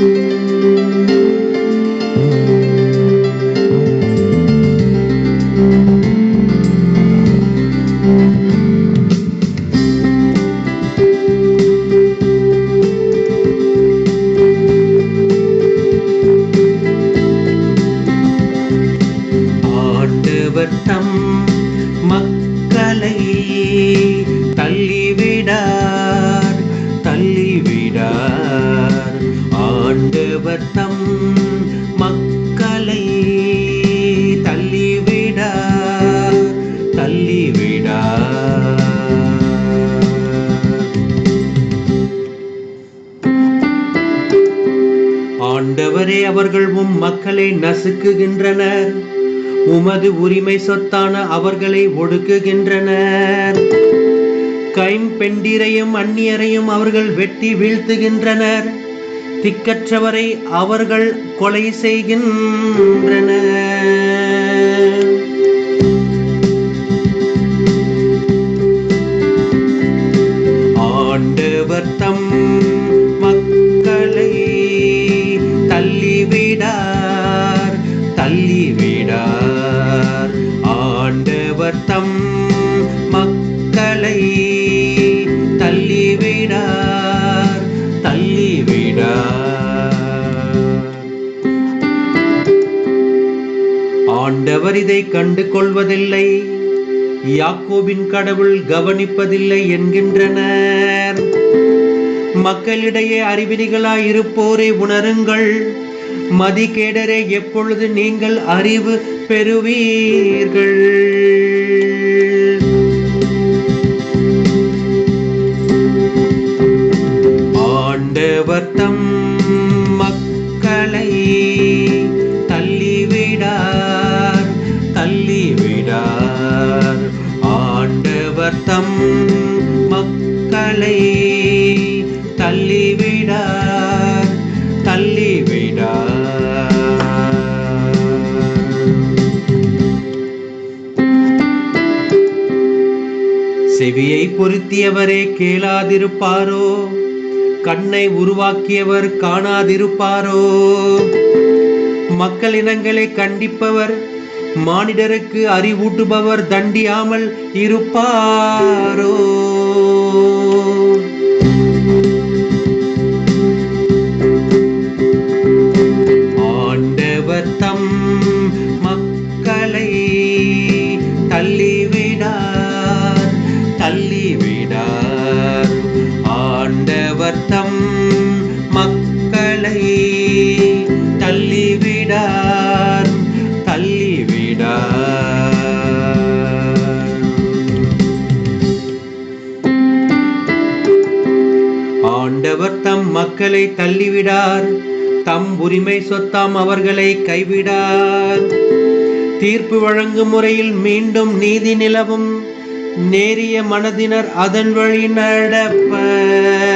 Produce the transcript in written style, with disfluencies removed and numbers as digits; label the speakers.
Speaker 1: ஆண்டவர் தம் மக்களை தள்ளிவிடார் தள்ளிவிடார். ஆண்டவர் தம் மக்களை தள்ளிவிடார் தள்ளிவிடார். ஆண்டவரே, அவர்கள் உம் மக்களை நசுக்குகின்றனர், உமது உரிமை சொத்தான அவர்களை ஒடுக்குகின்றனர். கைம்பெண்டிரையும் அந்நியரையும் அவர்கள் வெட்டி வீழ்த்துகின்றனர், திக்கற்றவரை அவர்கள் கொலை செய்கின்றனர். ஆண்டவர் தம் மக்களை தள்ளிவிடார் தள்ளிவிடார். ஆண்டவர் தம் மக்களை தள்ளிவிடார் தள்ளிவிடார். ஆண்டவர் இதை கண்டு கொள்வதில்லை, யாக்கோபின் கடவுள் கவனிப்பதில்லை என்கின்றனர். மக்களிடையே அறிவிலிகளாய் இருப்போரை உணருங்கள், மதிகேடரே எப்பொழுது நீங்கள் அறிவு பெறுவீர்கள்? ஆண்டவர் தம் மக்களை தள்ளிவிடார் தள்ளிவிடார். ஆண்டவர் தம் மக்களை தள்ளிவிடார் தள்ளிவிடார். செவியை பொருத்தியவரே கேளாதிருப்பாரோ? கண்ணை உருவாக்கியவர் காணாதிருப்பாரோ? மக்களினங்களை கண்டிப்பவர், மானிடருக்கு அறிவூட்டுபவர் தண்டியாமல் இருப்பாரோ? ஆண்டவர் தம் மக்களை தள்ளிவிடார் தள்ளிவிடார். ஆண்டவர் தம் மக்களை தள்ளிவிடார் தள்ளிவிடார். ஆண்டவர் தம் மக்களை தள்ளிவிடார், தம் உரிமை சொத்தாம் அவர்களை கைவிடார். தீர்ப்பு வழங்கும் முறையில் மீண்டும் நீதி நிலவும், நேரிய மனதினர் அதன் வழி நடப்பர்.